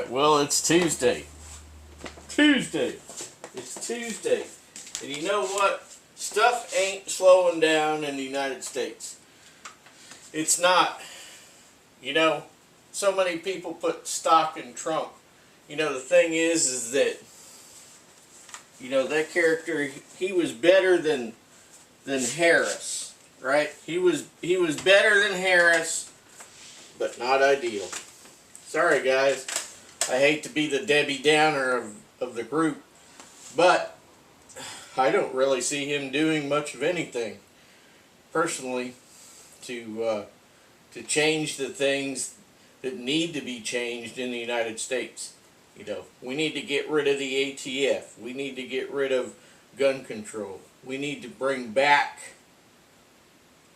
Alright, well, it's Tuesday. It's Tuesday. And you know what? Stuff ain't slowing down in the United States. It's not. You know, so many people put stock in Trump. You know, the thing is that, you know, that character, he was better than Harris, right? He was better than Harris, but not ideal. Sorry, guys. I hate to be the Debbie Downer of the group, but I don't really see him doing much of anything, personally, to change the things that need to be changed in the United States. You know, we need to get rid of the ATF. We need to get rid of gun control. We need to bring back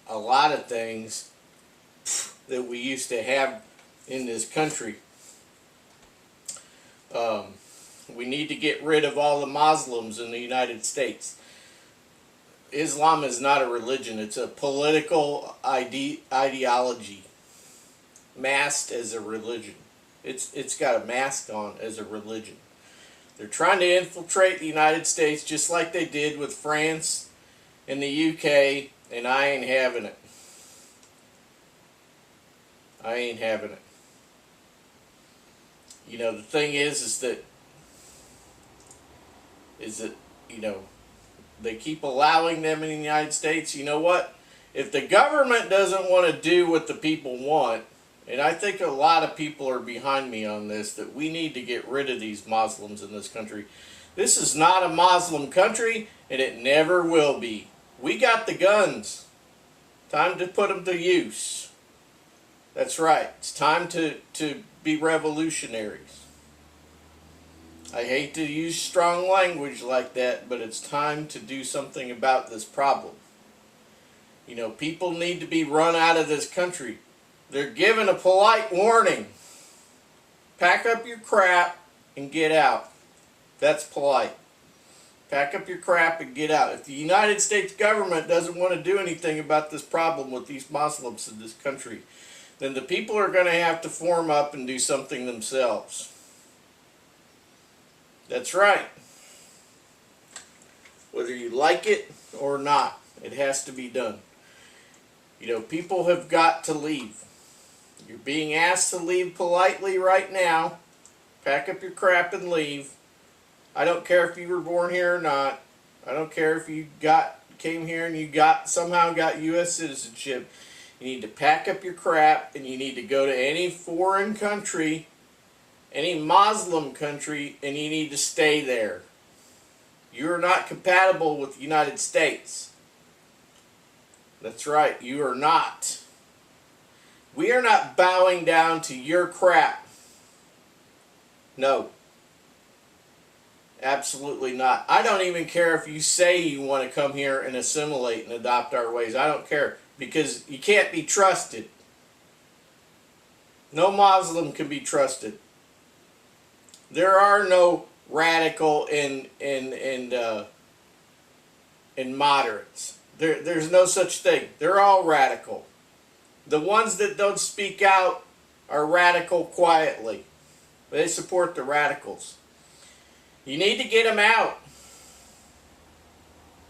a lot of things that we used to have in this country. We need to get rid of all the Muslims in the United States. Islam is not a religion. It's a political ideology masked as a religion. It's got a mask on as a religion. They're trying to infiltrate the United States just like they did with France and the UK, and I ain't having it. I ain't having it. You know, the thing is that, you know, they keep allowing them in the United States. You know what? If the government doesn't want to do what the people want, and I think a lot of people are behind me on this, that we need to get rid of these Muslims in this country. This is not a Muslim country, and it never will be. We got the guns. Time to put them to use. That's right. It's time to be revolutionaries. I hate to use strong language like that, but it's time to do something about this problem. You know, people need to be run out of this country. They're given a polite warning. Pack up your crap and get out. That's polite. Pack up your crap and get out. If the United States government doesn't want to do anything about this problem with these Muslims in this country, then the people are going to have to form up and do something themselves. That's right. Whether you like it or not, it has to be done. You know, people have got to leave. You're being asked to leave politely right now. Pack up your crap and leave. I don't care if you were born here or not. I don't care if you came here and you somehow got U.S. citizenship. You need to pack up your crap and you need to go to any foreign country, any Muslim country, and you need to stay there. You are not compatible with the United States. That's right, you are not. We are not bowing down to your crap. No. Absolutely not. I don't even care if you say you want to come here and assimilate and adopt our ways. I don't care, because you can't be trusted. No Muslim can be trusted. There are no radical and moderates. There's no such thing. They're all radical. The ones that don't speak out are radical quietly. They support the radicals. You need to get them out.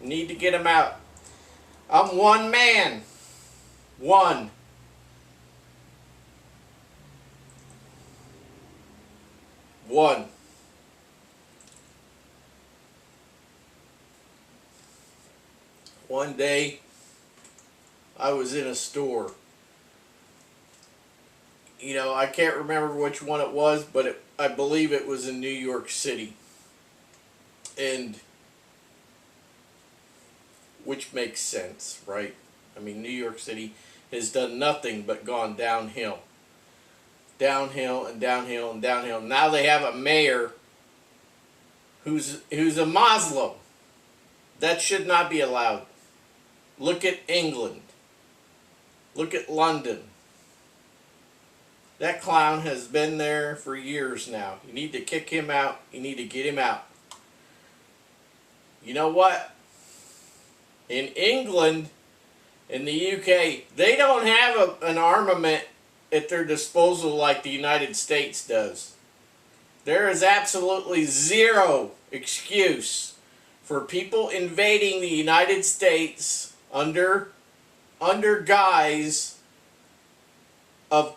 You need to get them out. I'm one man. One. One. One day, I was in a store. You know, I can't remember which one it was, but I believe it was in New York City. And, which makes sense, right? I mean, New York City has done nothing but gone downhill. Downhill and downhill and downhill. Now they have a mayor who's a Muslim. That should not be allowed. Look at England. Look at London. That clown has been there for years now. You need to kick him out. You need to get him out. You know what? In England, in the UK, they don't have an armament at their disposal like the United States does. There is absolutely zero excuse for people invading the United States under guise of,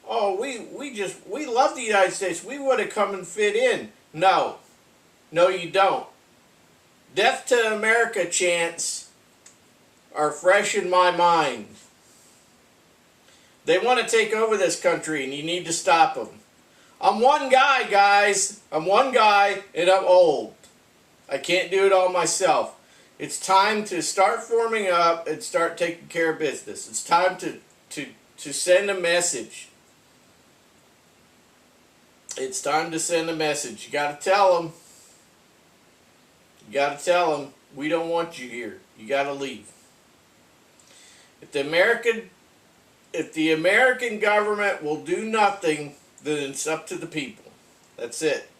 oh, we love the United States. We want to come and fit in. No. No, you don't. Death to America chants are fresh in my mind. They want to take over this country, and you need to stop them. I'm one guy, guys. I'm one guy, and I'm old. I can't do it all myself. It's time to start forming up and start taking care of business. It's time to send a message. It's time to send a message. You got to tell them. You got to tell them, we don't want you here. You got to leave. If the American government will do nothing, then it's up to the people. That's it.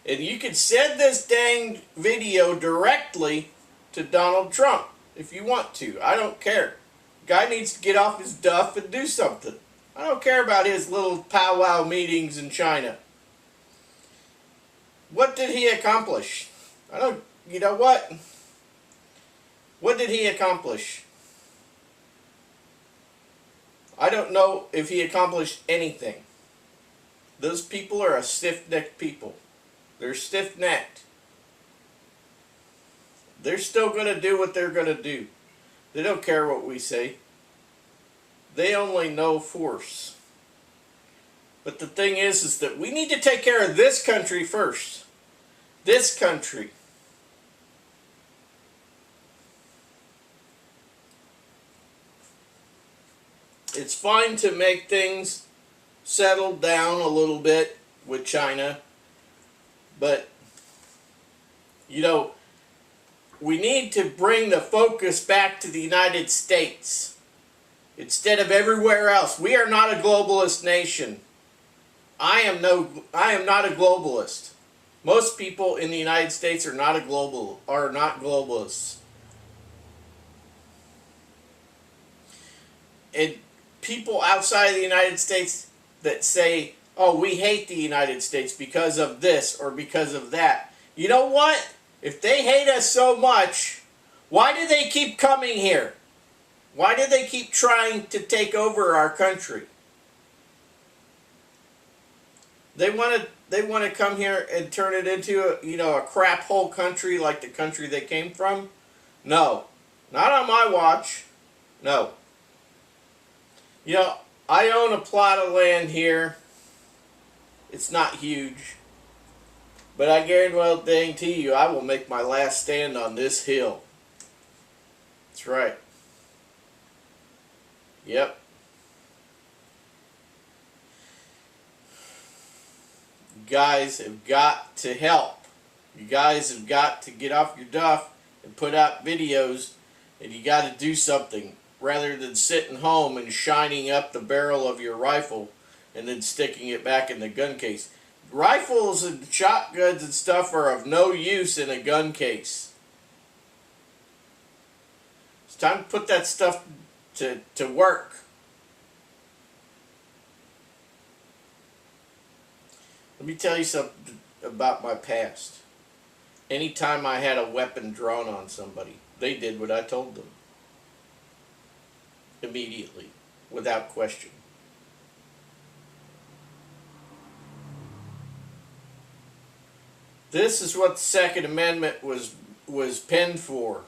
And you can send this dang video directly to Donald Trump if you want to. I don't care. Guy needs to get off his duff and do something. I don't care about his little powwow meetings in China. What did he accomplish? You know what? What did he accomplish? I don't know if he accomplished anything. Those people are a stiff-necked people. They're stiff-necked. They're still going to do what they're going to do. They don't care what we say. They only know force. But the thing is that we need to take care of this country first. This country. It's fine to make things settle down a little bit with China, but we need to bring the focus back to the United States instead of everywhere else. We are not a globalist nation. I am not a globalist. Most people in the United States are not globalists. And people outside of the United States that say, oh, we hate the United States because of this or because of that. You know what? If they hate us so much, why do they keep coming here? Why do they keep trying to take over our country? They want to come here and turn it into a crap hole country like the country they came from? No. Not on my watch. No. I own a plot of land here. It's not huge. But I guarantee you, I will make my last stand on this hill. That's right. Yep. You guys have got to help. You guys have got to get off your duff and put out videos, and you got to do something rather than sitting home and shining up the barrel of your rifle and then sticking it back in the gun case. Rifles and shotguns and stuff are of no use in a gun case. It's time to put that stuff to work. Let me tell you something about my past. Anytime I had a weapon drawn on somebody, they did what I told them. Immediately, without question. This is what the Second Amendment was penned for.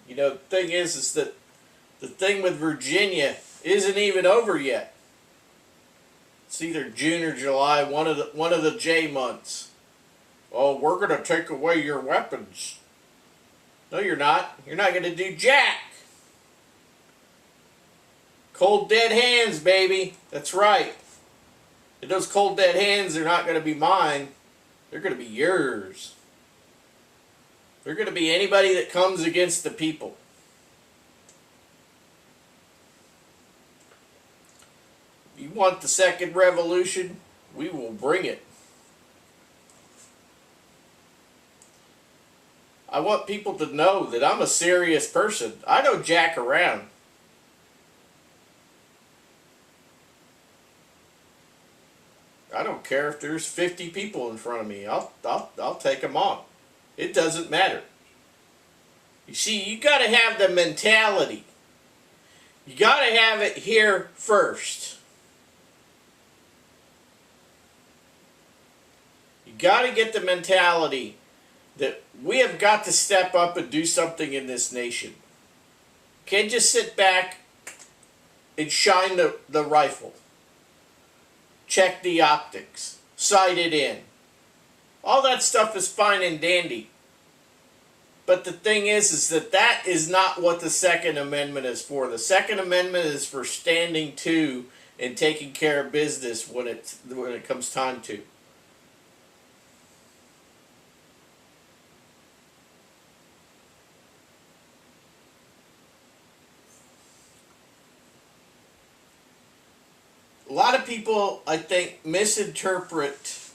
The thing is that the thing with Virginia isn't even over yet. It's either June or July, one of the J months. Oh, we're going to take away your weapons. No, you're not. You're not going to do jack. Cold dead hands, baby. That's right. And those cold dead hands are not going to be mine. They're going to be yours. They're going to be anybody that comes against the people. You want the second revolution? We will bring it. I want people to know that I'm a serious person. I don't jack around. I don't care if there's 50 people in front of me. I'll take them on. It doesn't matter. You see, you got to have the mentality. You got to have it here first. You got to get the mentality that we have got to step up and do something in this nation. Can't just sit back and shine the rifle. Check the optics. Sight it in. All that stuff is fine and dandy. But the thing is that is not what the Second Amendment is for. The Second Amendment is for standing to and taking care of business when it comes time to. A lot of people, I think, misinterpret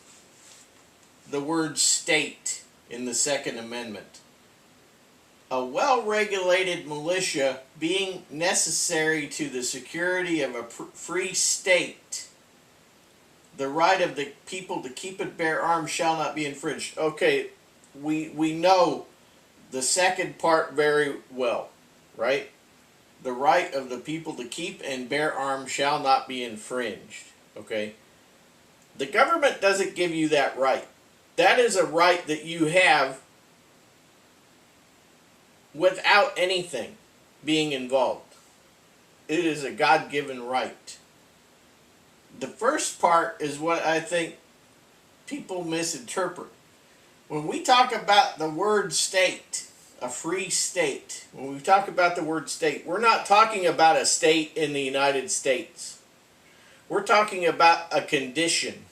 the word state in the Second Amendment. A well-regulated militia being necessary to the security of a free state. The right of the people to keep and bear arms shall not be infringed. Okay, we know the second part very well, right? The right of the people to keep and bear arms shall not be infringed. Okay? The government doesn't give you that right. That is a right that you have without anything being involved. It is a God-given right. The first part is what I think people misinterpret. When we talk about the word state, a free state. When we talk about the word state, we're not talking about a state in the United States. We're talking about a condition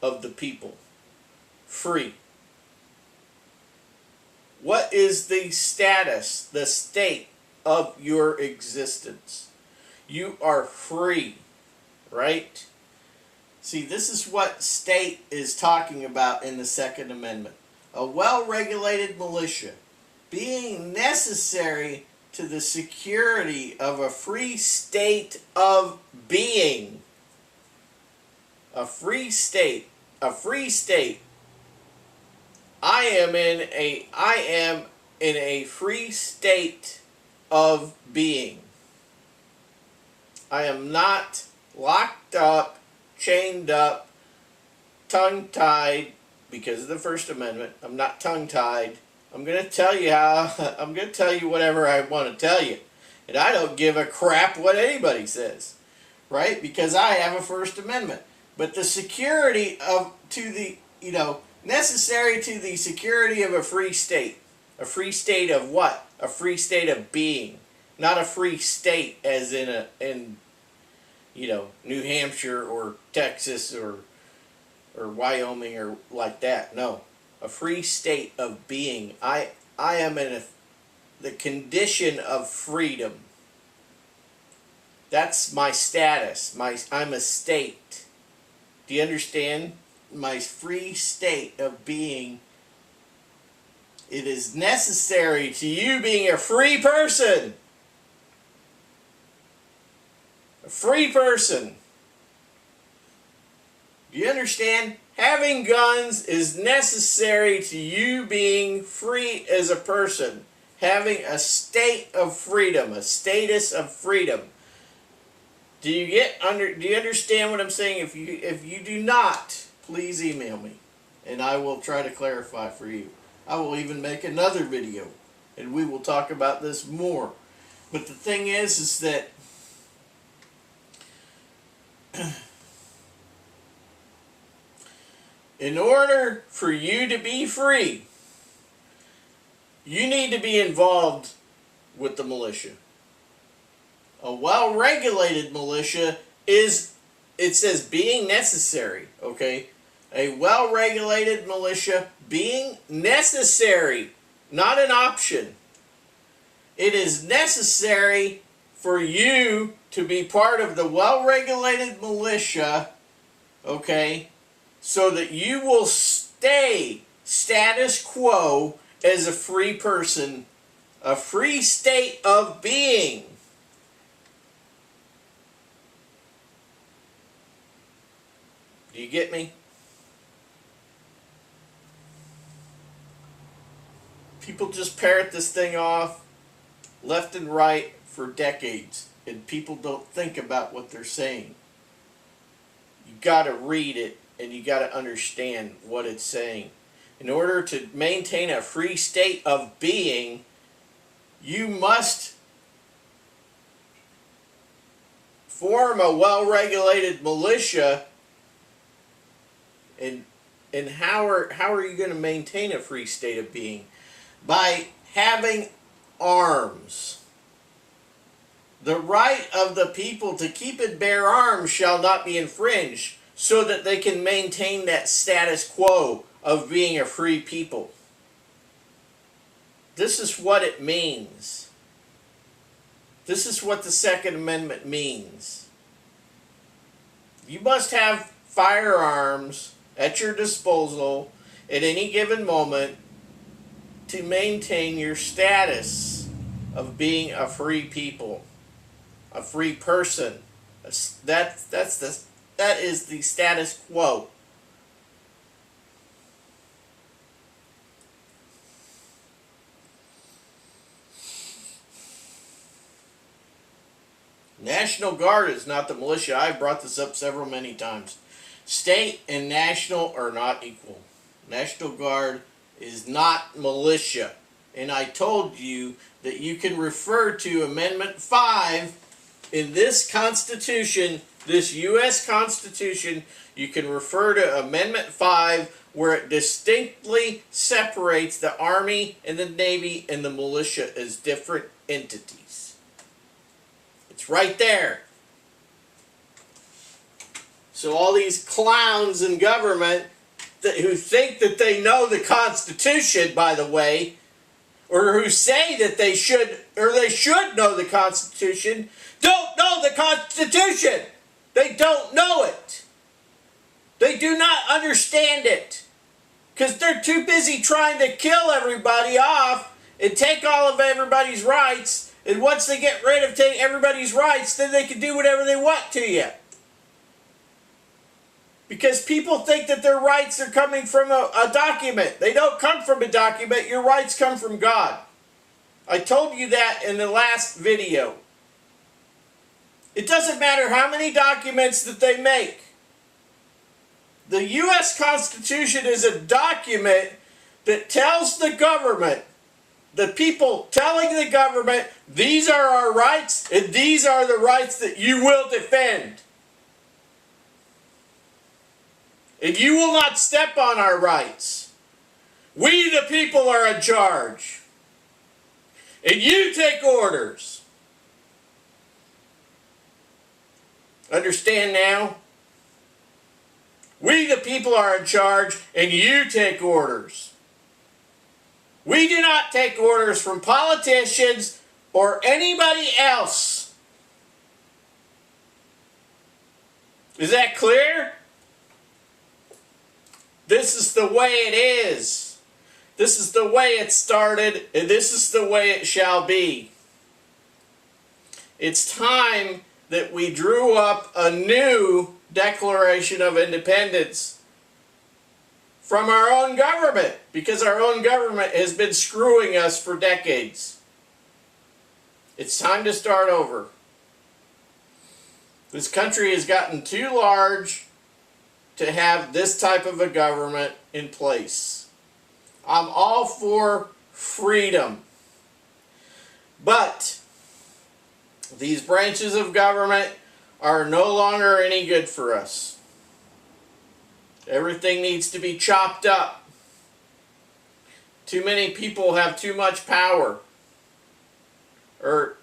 of the people. Free. What is the status, the state of your existence? You are free, right? See, this is what state is talking about in the Second Amendment. A well-regulated militia being necessary to the security of a free state of being. A free state. A free state. I am in a free state of being. I am not locked up, chained up, tongue-tied because of the First Amendment. I'm not tongue-tied. I'm going to tell you I'm going to tell you whatever I want to tell you. And I don't give a crap what anybody says. Right? Because I have a First Amendment. But the security necessary to the security of a free state. A free state of what? A free state of being. Not a free state as in New Hampshire or Texas or Wyoming or like that. No. A free state of being. I am in the condition of freedom. That's my status. I'm a state. Do you understand? My free state of being. It is necessary to you being a free person. A free person. Do you understand? Having guns is necessary to you being free as a person. Having a state of freedom, a status of freedom. Do you understand what I'm saying? If you do not, please email me and I will try to clarify for you. I will even make another video and we will talk about this more. But the thing is that in order for you to be free, you need to be involved with the militia. A well-regulated militia is, it says being necessary, okay? A well-regulated militia being necessary, not an option. It is necessary for you to be part of the well-regulated militia, okay, so that you will stay status quo as a free person, a free state of being. Do you get me? People just parrot this thing off left and right for decades, and people don't think about what they're saying. You got to read it, and you got to understand what it's saying. In order to maintain a free state of being, you must form a well-regulated militia. And how are you going to maintain a free state of being? By having arms. The right of the people to keep and bear arms shall not be infringed, so that they can maintain that status quo of being a free people. This is what it means. This is what the Second Amendment means. You must have firearms at your disposal at any given moment to maintain your status of being a free people, a free person. That is the status quo. National Guard is not the militia. I've brought this up many times. State and national are not equal. National Guard is not militia. And I told you that you can refer to Amendment 5 in this Constitution, this U.S. Constitution. You can refer to Amendment 5 where it distinctly separates the Army and the Navy and the militia as different entities. It's right there. So all these clowns in government who think that they know the Constitution, by the way, or who say that they should know the Constitution, don't know the Constitution. They don't know it. They do not understand it. Because they're too busy trying to kill everybody off and take all of everybody's rights. And once they get rid of everybody's rights, then they can do whatever they want to you. Because people think that their rights are coming from a document. They don't come from a document. Your rights come from God. I told you that in the last video. It doesn't matter how many documents that they make. The U.S. Constitution is a document that tells the government, the people telling the government, these are our rights and these are the rights that you will defend. And you will not step on our rights. We, the people, are in charge. And you take orders. Understand now? We, the people, are in charge, and you take orders. We do not take orders from politicians or anybody else. Is that clear? This is the way it is. This is the way it started, and this is the way it shall be. It's time that we drew up a new Declaration of Independence from our own government, because our own government has been screwing us for decades. It's time to start over. This country has gotten too large to have this type of a government in place. I'm all for freedom. But these branches of government are no longer any good for us. Everything needs to be chopped up. Too many people have too much power. Or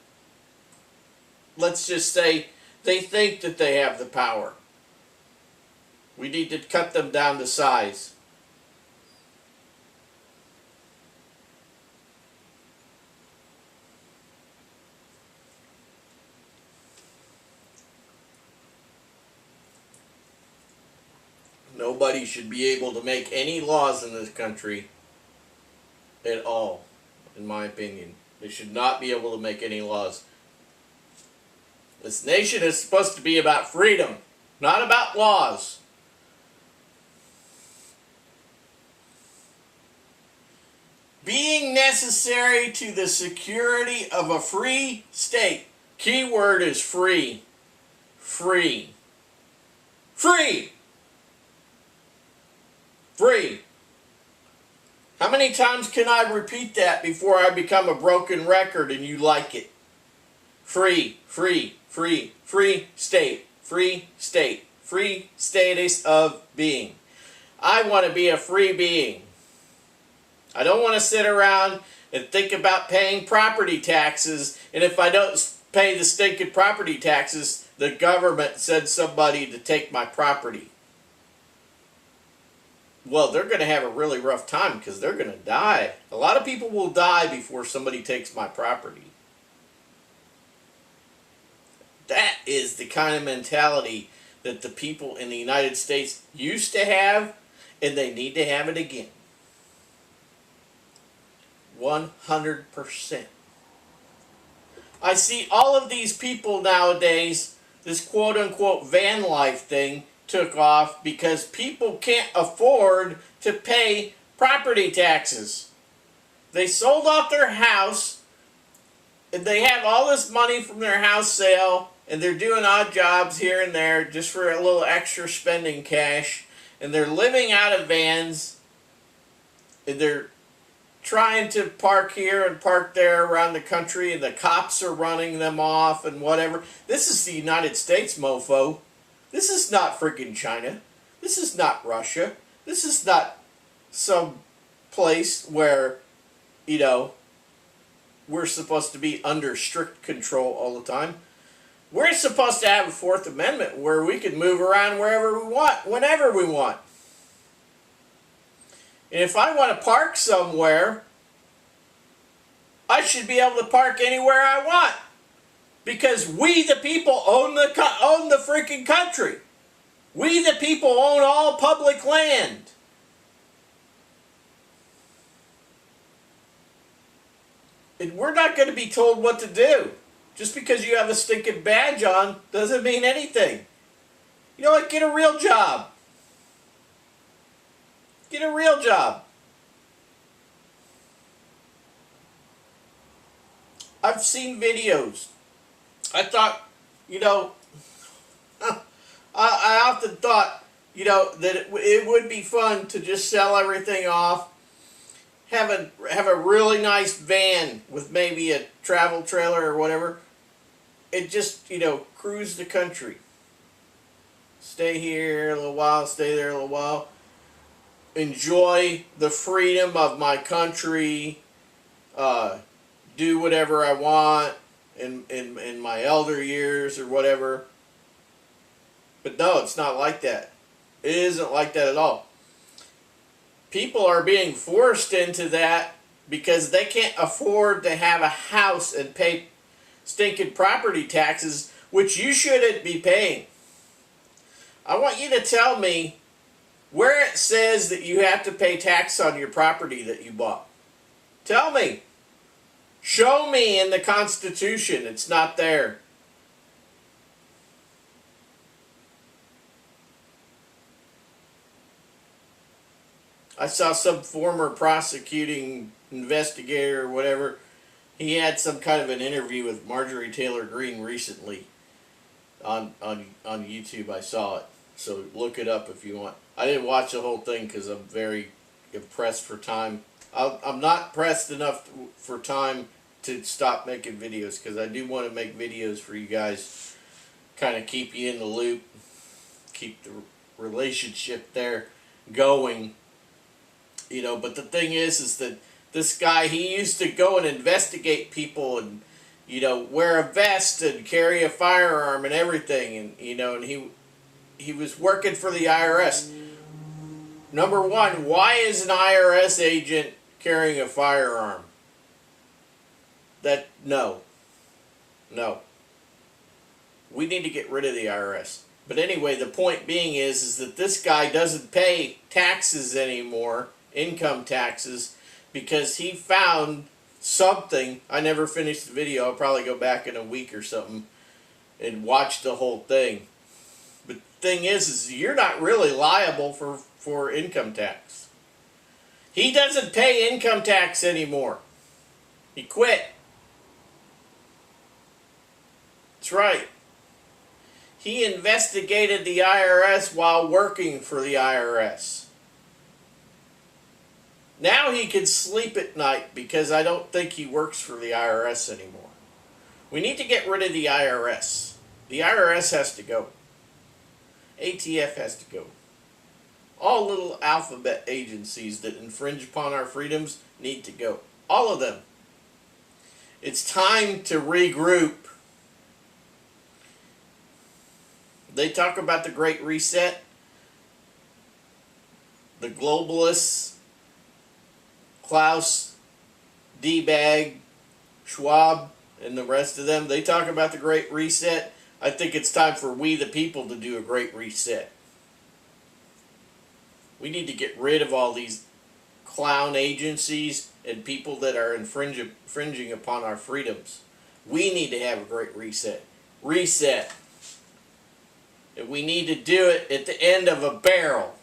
let's just say they think that they have the power. We need to cut them down to size. Nobody should be able to make any laws in this country at all, in my opinion. They should not be able to make any laws. This nation is supposed to be about freedom, not about laws. being necessary to the security of a free state. Key word is free. Free. Free. Free. How many times can I repeat that before I become a broken record and you like it? Free, free, free, free state, free state, free status of being. I want to be a free being. I don't want to sit around and think about paying property taxes, and if I don't pay the stinking property taxes, the government sends somebody to take my property. Well, they're going to have a really rough time because they're going to die. A lot of people will die before somebody takes my property. That is the kind of mentality that the people in the United States used to have, and they need to have it again. 100%. I see all of these people nowadays, this quote-unquote van life thing took off because people can't afford to pay property taxes. They sold off their house, and they have all this money from their house sale, and they're doing odd jobs here and there just for a little extra spending cash, and they're living out of vans, and they're trying to park here and park there around the country, and the cops are running them off and whatever. This is the United States, mofo. This is not freaking China. This is not Russia. This is not some place where, you know, we're supposed to be under strict control all the time. We're supposed to have a Fourth Amendment where we can move around wherever we want, whenever we want. And if I want to park somewhere, I should be able to park anywhere I want. Because we, the people, own the freaking country. We, the people, own all public land. And we're not going to be told what to do. Just because you have a stinking badge on doesn't mean anything. You know what? Get a real job. Get a real job. I've seen videos. I thought, you know, I often thought, you know, that it would be fun to just sell everything off, have a really nice van with maybe a travel trailer or whatever, and just, you know, cruise the country. Stay here a little while, stay there a little while. Enjoy the freedom of my country. Do whatever I want in my elder years or whatever. But no, it's not like that. It isn't like that at all. People are being forced into that because they can't afford to have a house and pay stinking property taxes, which you shouldn't be paying. I want you to tell me where it says that you have to pay tax on your property that you bought. Tell me. Show me in the Constitution. It's not there. I saw some former prosecuting investigator or whatever. He had some kind of an interview with Marjorie Taylor Greene recently on YouTube. I saw it. So look it up if you want. I didn't watch the whole thing because I'm very pressed for time. I'm not pressed enough for time to stop making videos because I do want to make videos for you guys, kind of keep you in the loop, keep the relationship there going, you know. But the thing is that this guy, he used to go and investigate people and, you know, wear a vest and carry a firearm and everything, and, you know, and he was working for the IRS. Number one, why is an IRS agent carrying a firearm? No. We need to get rid of the IRS. But anyway, the point being is that this guy doesn't pay taxes anymore, income taxes, because he found something. I never finished the video. I'll probably go back in a week or something and watch the whole thing. But the thing is you're not really liable for income tax. He doesn't pay income tax anymore. He quit. That's right. He investigated the IRS while working for the IRS. Now he can sleep at night because I don't think he works for the IRS anymore. We need to get rid of the IRS. The IRS has to go. ATF has to go. All little alphabet agencies that infringe upon our freedoms need to go. All of them. It's time to regroup. They talk about the Great Reset. The globalists, Klaus, D-Bag, Schwab, and the rest of them, they talk about the Great Reset. I think it's time for we the people to do a Great Reset. We need to get rid of all these clown agencies and people that are infringing upon our freedoms. We need to have a Great Reset. Reset. And we need to do it at the end of a barrel.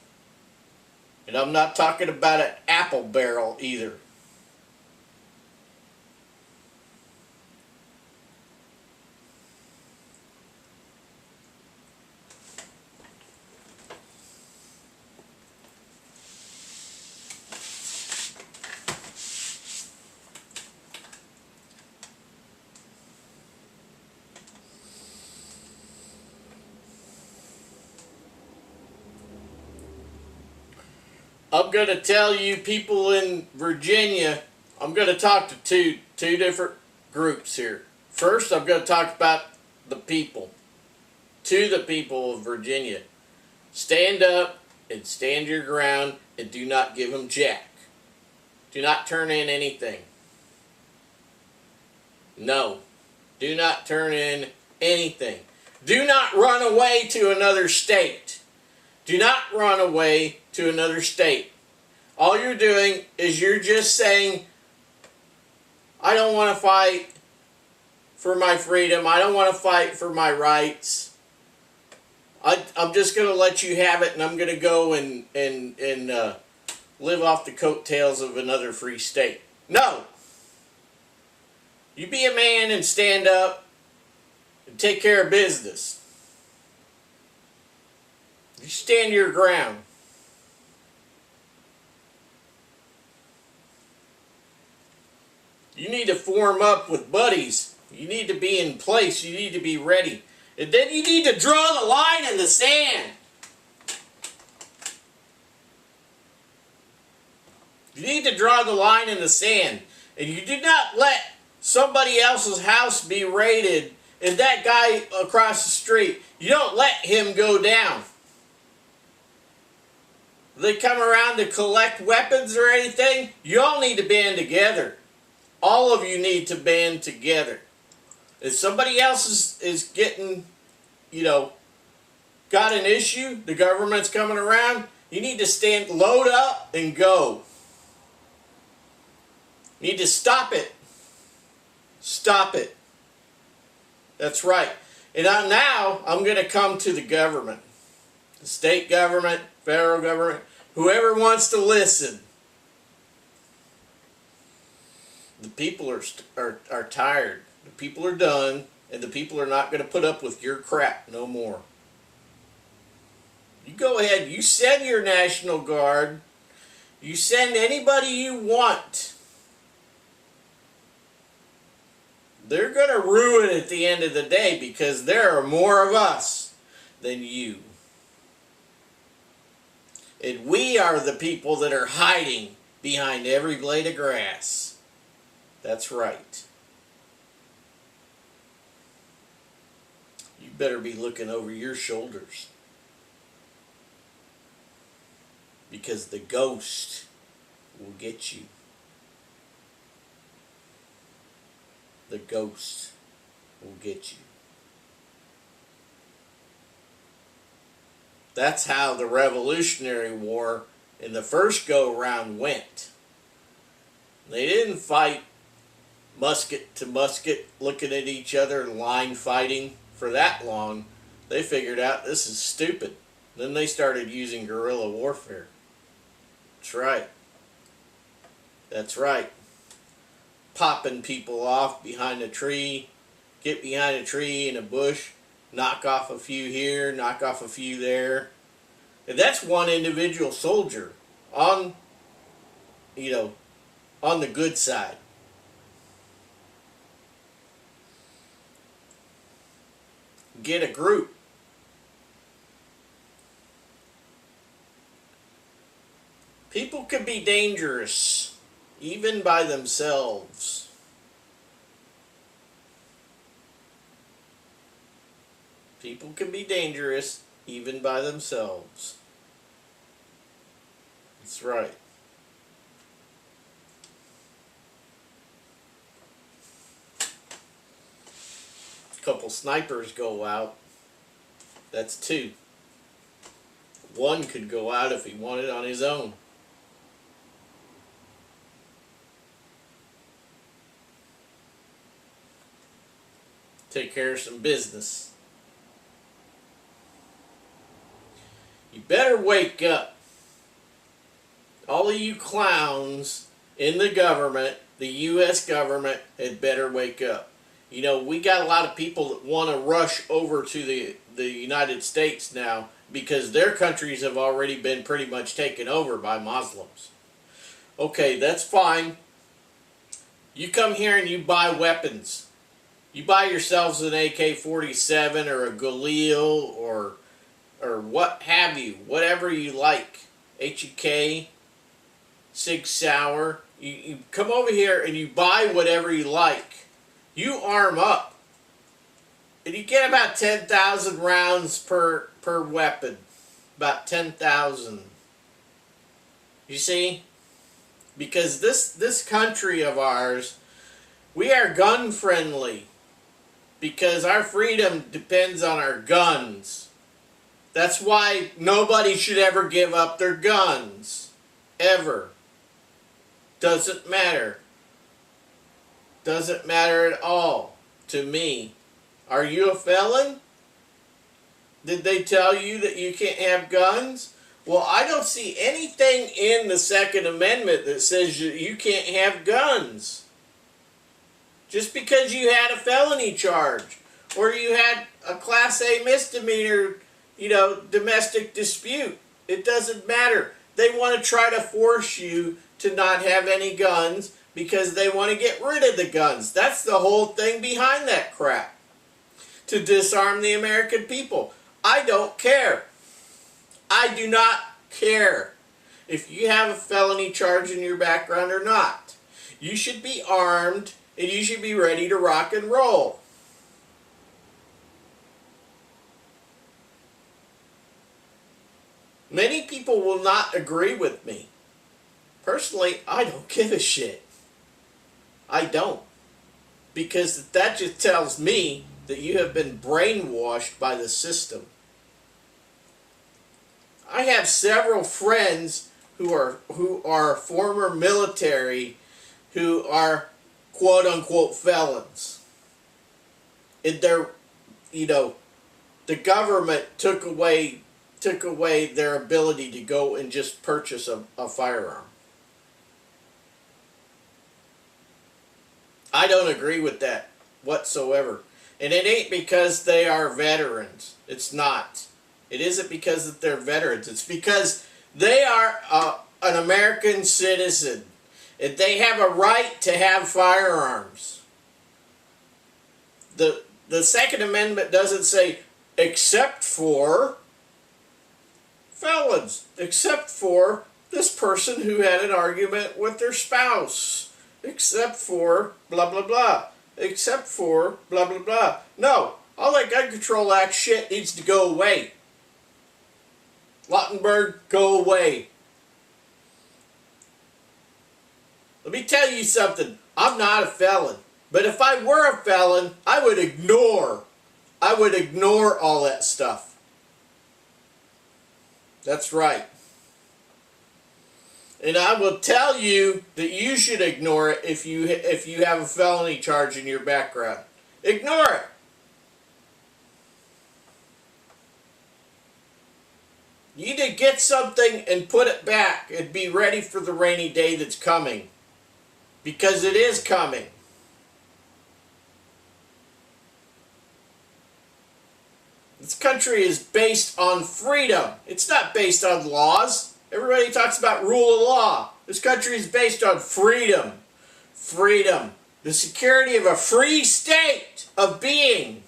And I'm not talking about an apple barrel either. I'm going to tell you people in Virginia, I'm going to talk to two different groups here. First, I'm going to talk about the people. To the people of Virginia. Stand up and stand your ground and do not give them jack. Do not turn in anything. No. Do not turn in anything. Do not run away to another state. Do not run away to another state. All you're doing is you're just saying, I don't want to fight for my freedom. I don't want to fight for my rights. I'm just going to let you have it, and I'm going to go and live off the coattails of another free state. No. You be a man and stand up and take care of business. You stand your ground. You need to form up with buddies. You need to be in place. You need to be ready. And then you need to draw the line in the sand. You need to draw the line in the sand. And you do not let somebody else's house be raided and that guy across the street, you don't let him go down. They come around to collect weapons or anything, you all need to band together. All of you need to band together. If somebody else is getting, got an issue, the government's coming around, you need to load up and go. You need to stop it. Stop it. That's right. And now I'm going to come to the government. The state government, federal government, whoever wants to listen. The people are tired. The people are done. And the people are not going to put up with your crap no more. You go ahead. You send your National Guard. You send anybody you want. They're going to ruin it at the end of the day because there are more of us than you. And we are the people that are hiding behind every blade of grass. That's right. You better be looking over your shoulders. Because the ghost will get you. The ghost will get you. That's how the Revolutionary War in the first go-round went. They didn't fight musket to musket, looking at each other, line fighting for that long. They figured out this is stupid. Then they started using guerrilla warfare. That's right. That's right. Popping people off behind a tree. Get behind a tree in a bush. Knock off a few here, knock off a few there. And that's one individual soldier on, on the good side. Get a group. People can be dangerous, even by themselves. People can be dangerous, even by themselves. That's right. A couple snipers go out. That's two. One could go out if he wanted on his own. Take care of some business. You better wake up. All of you clowns in the government, the U.S. government, had better wake up. You know, we got a lot of people that want to rush over to the United States now because their countries have already been pretty much taken over by Muslims. Okay, that's fine. You come here and you buy weapons. You buy yourselves an AK-47 or a Galil or what have you, whatever you like. HEK, Sig Sauer. You come over here and you buy whatever you like. You arm up. And you get about 10,000 rounds per weapon. About 10,000. You see? Because this country of ours, we are gun friendly. Because our freedom depends on our guns. That's why nobody should ever give up their guns. Ever. Doesn't matter. Doesn't matter at all to me. Are you a felon? Did they tell you that you can't have guns? Well, I don't see anything in the Second Amendment that says you can't have guns. Just because you had a felony charge or you had a Class A misdemeanor, domestic dispute. It doesn't matter. They want to try to force you to not have any guns because they want to get rid of the guns. That's the whole thing behind that crap. To disarm the American people. I don't care. I do not care if you have a felony charge in your background or not. You should be armed and you should be ready to rock and roll. Many people will not agree with me. Personally, I don't give a shit. I don't. Because that just tells me that you have been brainwashed by the system. I have several friends who are former military who are quote-unquote felons. And they're, the government took away their ability to go and just purchase a firearm. I don't agree with that whatsoever. And it ain't because they are veterans. It's not. It isn't because that they're veterans. It's because they are an American citizen. And they have a right to have firearms. The Second Amendment doesn't say, except for felons, except for this person who had an argument with their spouse, except for blah blah blah, except for blah blah blah. No, all that Gun Control Act shit needs to go away. Lautenberg, go away. Let me tell you something. I'm not a felon. But if I were a felon, I would ignore all that stuff. That's right. And I will tell you that you should ignore it if you have a felony charge in your background. Ignore it. You need to get something and put it back and be ready for the rainy day that's coming. because it is coming. This country is based on freedom. It's not based on laws. Everybody talks about rule of law. This country is based on freedom. Freedom. The security of a free state of being.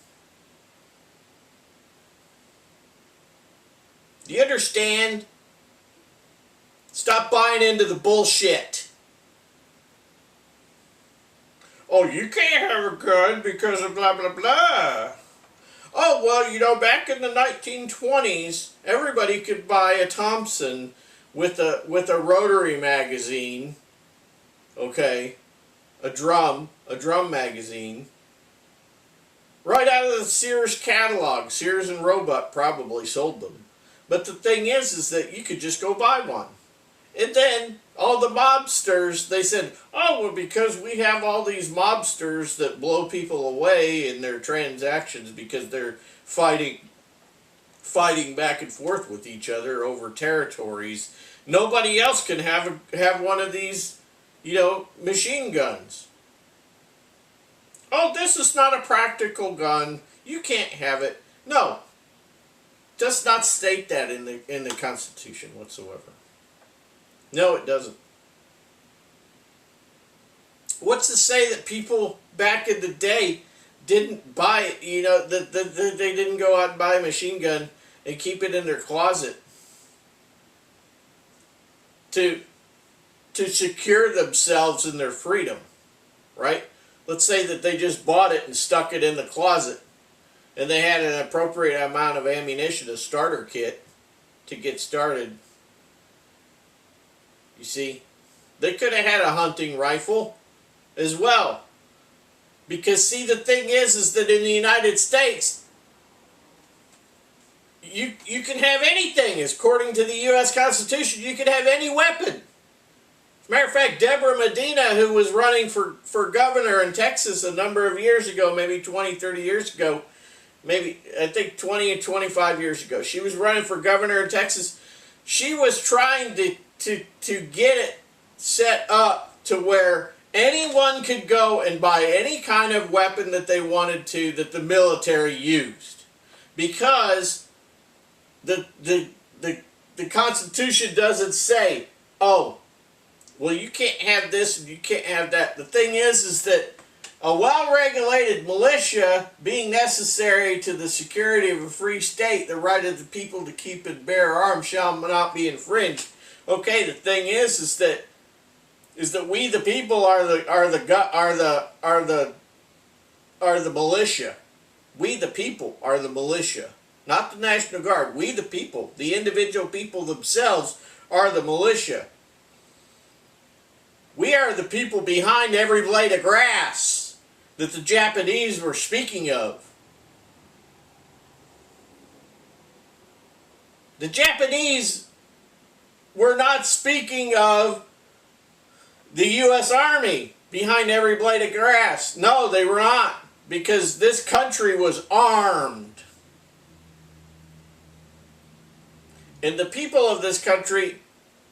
Do you understand? Stop buying into the bullshit. Oh, you can't have a gun because of blah, blah, blah. Oh, well, you know, back in the 1920s, everybody could buy a Thompson with a rotary magazine, okay, a drum magazine, right out of the Sears catalog. Sears and Roebuck probably sold them. But the thing is that you could just go buy one. And then all the mobsters, they said, oh, well, because we have all these mobsters that blow people away in their transactions because they're fighting back and forth with each other over territories, nobody else can have one of these, you know, machine guns. Oh, this is not a practical gun. You can't have it. No. Does not state that in the Constitution whatsoever. No, it doesn't. What's to say that people back in the day didn't buy, you know, that they didn't go out and buy a machine gun and keep it in their closet to secure themselves in their freedom, right? Let's say that they just bought it and stuck it in the closet and they had an appropriate amount of ammunition, a starter kit, to get started. You see, they could have had a hunting rifle as well. Because, see, the thing is that in the United States, you can have anything. According to the U.S. Constitution, you can have any weapon. As a matter of fact, Deborah Medina, who was running for governor in Texas a number of years ago, maybe 20, 30 years ago, maybe, I think 20 and 25 years ago, she was running for governor in Texas. She was trying to get it set up to where anyone could go and buy any kind of weapon that they wanted to that the military used. Because the Constitution doesn't say, oh, well, you can't have this and you can't have that. The thing is that a well-regulated militia being necessary to the security of a free state, the right of the people to keep and bear arms shall not be infringed. Okay, the thing is that we the people are the militia. We the people are the militia, not the National Guard. We the people, the individual people themselves, are the militia. We are the people behind every blade of grass that the Japanese were speaking of. The Japanese were not speaking of the U.S. Army behind every blade of grass. No, they were not, because this country was armed. And the people of this country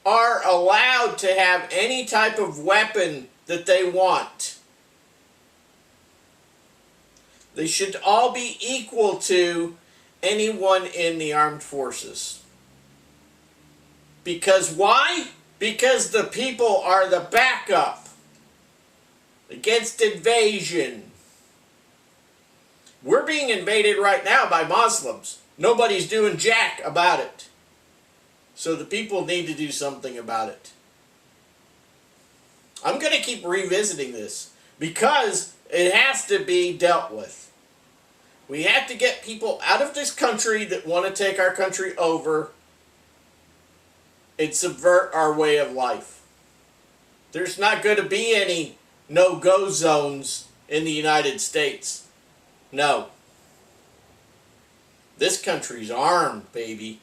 are allowed to have any type of weapon that they want. They should all be equal to anyone in the armed forces. Because why? Because the people are the backup against invasion. We're being invaded right now by Muslims. Nobody's doing jack about it. So the people need to do something about it. I'm going to keep revisiting this because it has to be dealt with. We have to get people out of this country that want to take our country over and subvert our way of life. There's not going to be any no-go zones in the United States. No. This country's armed, baby.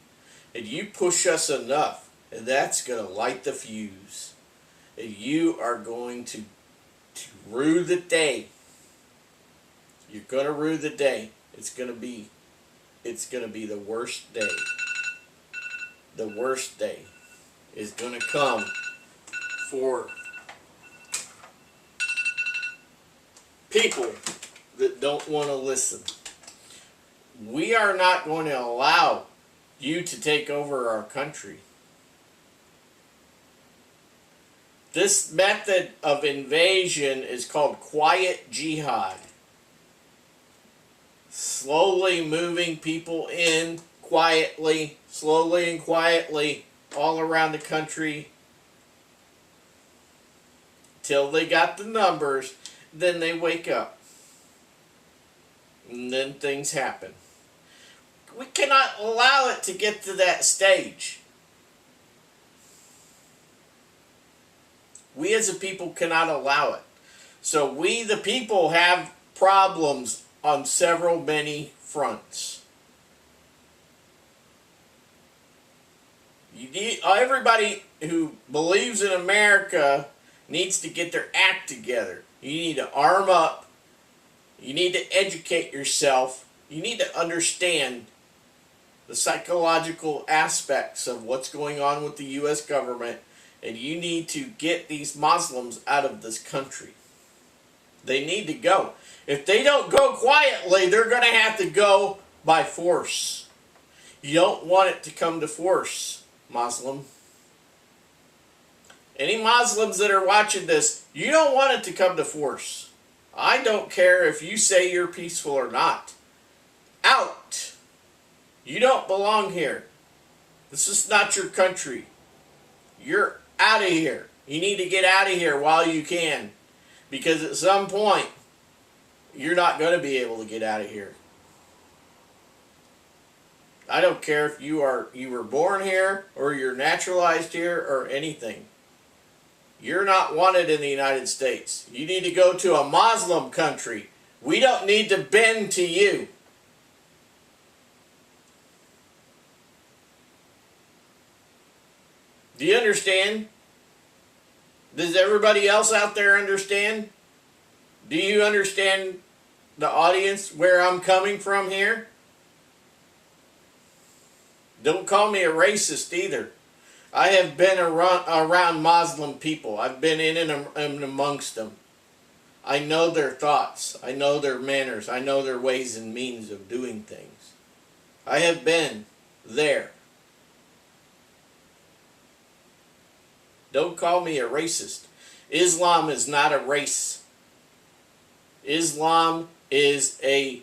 And you push us enough, and that's going to light the fuse. And you are going to rue the day. You're going to rue the day. It's going to be the worst day. The worst day is going to come for people that don't want to listen. We are not going to allow you to take over our country. This method of invasion is called quiet jihad. Slowly moving people in quietly, slowly and quietly, all around the country till they got the numbers. Then they wake up. And then things happen. We cannot allow it to get to that stage. We as a people cannot allow it. So we, the people, have problems on many fronts. Everybody who believes in America needs to get their act together. You need to arm up. You need to educate yourself. You need to understand the psychological aspects of what's going on with the U.S. government. And you need to get these Muslims out of this country. They need to go. If they don't go quietly, they're going to have to go by force. You don't want it to come to force, Muslim. Any Muslims that are watching this, you don't want it to come to force. I don't care if you say you're peaceful or not. Out. You don't belong here. This is not your country. You're out of here. You need to get out of here while you can. Because at some point, you're not going to be able to get out of here. I don't care if you were born here or you're naturalized here or anything. You're not wanted in the United States. You need to go to a Muslim country. We don't need to bend to you. Do you understand? Does everybody else out there understand? Do you understand, the audience, where I'm coming from here? Don't call me a racist either. I have been around Muslim people. I've been in and amongst them. I know their thoughts. I know their manners. I know their ways and means of doing things. I have been there. Don't call me a racist. Islam is not a race. Islam is a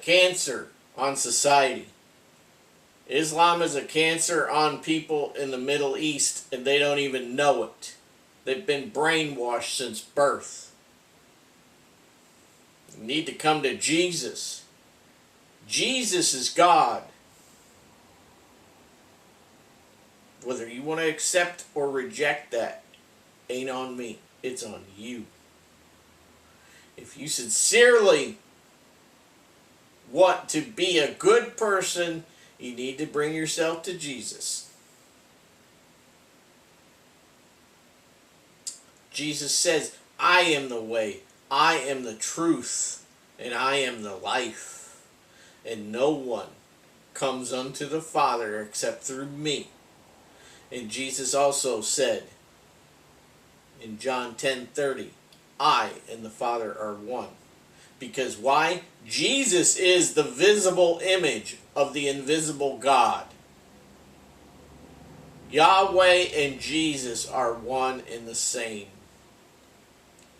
cancer on society. Islam is a cancer on people in the Middle East, and they don't even know it. They've been brainwashed since birth. You need to come to Jesus. Jesus is God. Whether you want to accept or reject that ain't on me. It's on you. If you sincerely want to be a good person, you need to bring yourself to Jesus. Jesus says, I am the way, I am the truth, and I am the life. And no one comes unto the Father except through me. And Jesus also said in John 10:30, I and the Father are one. Because why? Jesus is the visible image of the invisible God. Yahweh and Jesus are one and the same.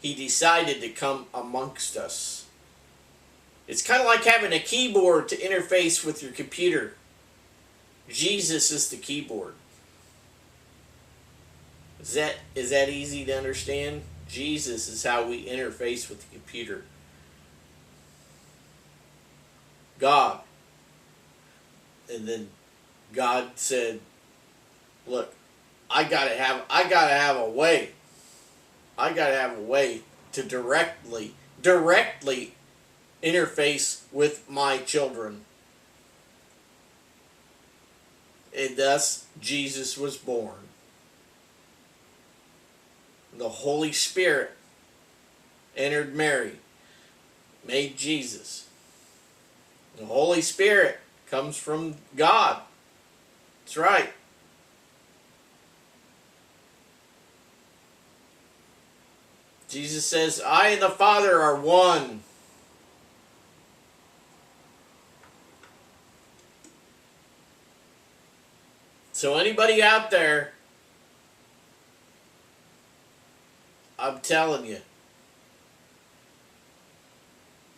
He decided to come amongst us. It's kind of like having a keyboard to interface with your computer. Jesus is the keyboard. Is that easy to understand? Jesus is how we interface with the computer. God. And then God said, look, I gotta have a way. I gotta have a way to directly interface with my children. And thus Jesus was born. The Holy Spirit entered Mary, made Jesus. The Holy Spirit comes from God. That's right. Jesus says, I and the Father are one. So anybody out there, I'm telling you,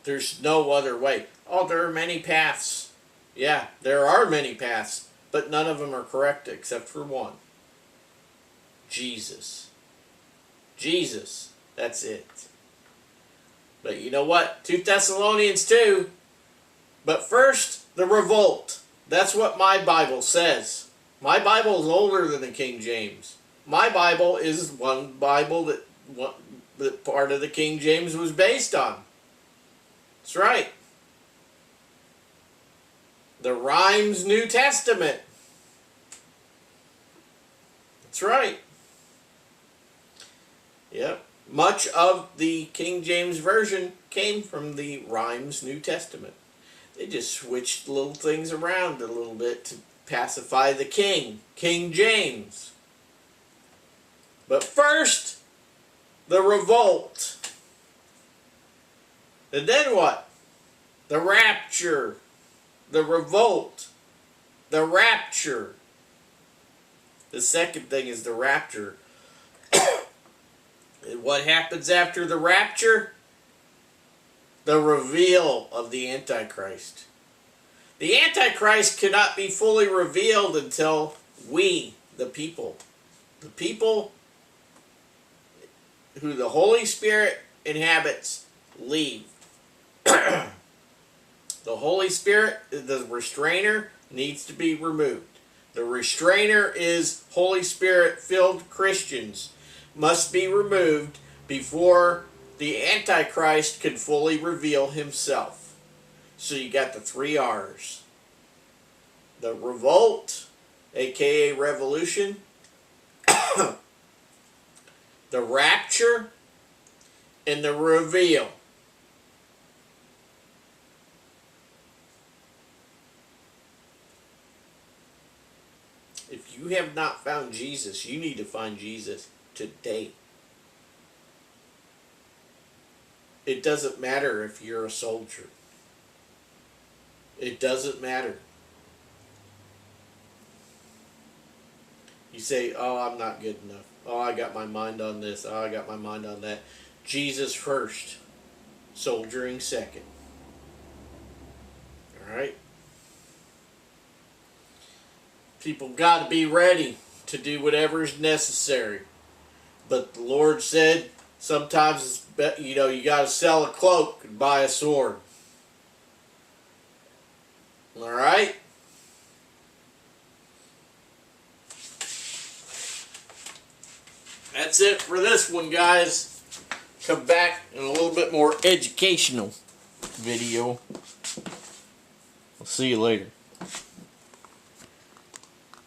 there's no other way. Oh, there are many paths. Yeah, there are many paths, but none of them are correct except for one. Jesus. Jesus. That's it. But you know what? 2 Thessalonians 2. But first, the revolt. That's what my Bible says. My Bible is older than the King James. My Bible is one Bible that part of the King James was based on. That's right. The Rhymes New Testament. That's right. Yep. Much of the King James Version came from the Rhymes New Testament. They just switched little things around a little bit to pacify the king, King James. But first, the revolt. And then what? The rapture. The revolt. The rapture. The second thing is the rapture. And what happens after the rapture? The reveal of the Antichrist. The Antichrist cannot be fully revealed until we, the people who the Holy Spirit inhabits, leave. The Holy Spirit, the restrainer, needs to be removed. The restrainer is Holy Spirit-filled Christians must be removed before the Antichrist can fully reveal himself. So you got the 3 R's. The revolt, aka revolution. The rapture. And the reveal. If you have not found Jesus, you need to find Jesus today. It doesn't matter if you're a soldier. It doesn't matter. You say, oh, I'm not good enough. Oh, I got my mind on this. Oh, I got my mind on that. Jesus first. Soldiering second. Alright? People got to be ready to do whatever is necessary. But the Lord said, sometimes it's you got to sell a cloak and buy a sword. All right? That's it for this one, guys. Come back in a little bit more educational video. I'll see you later.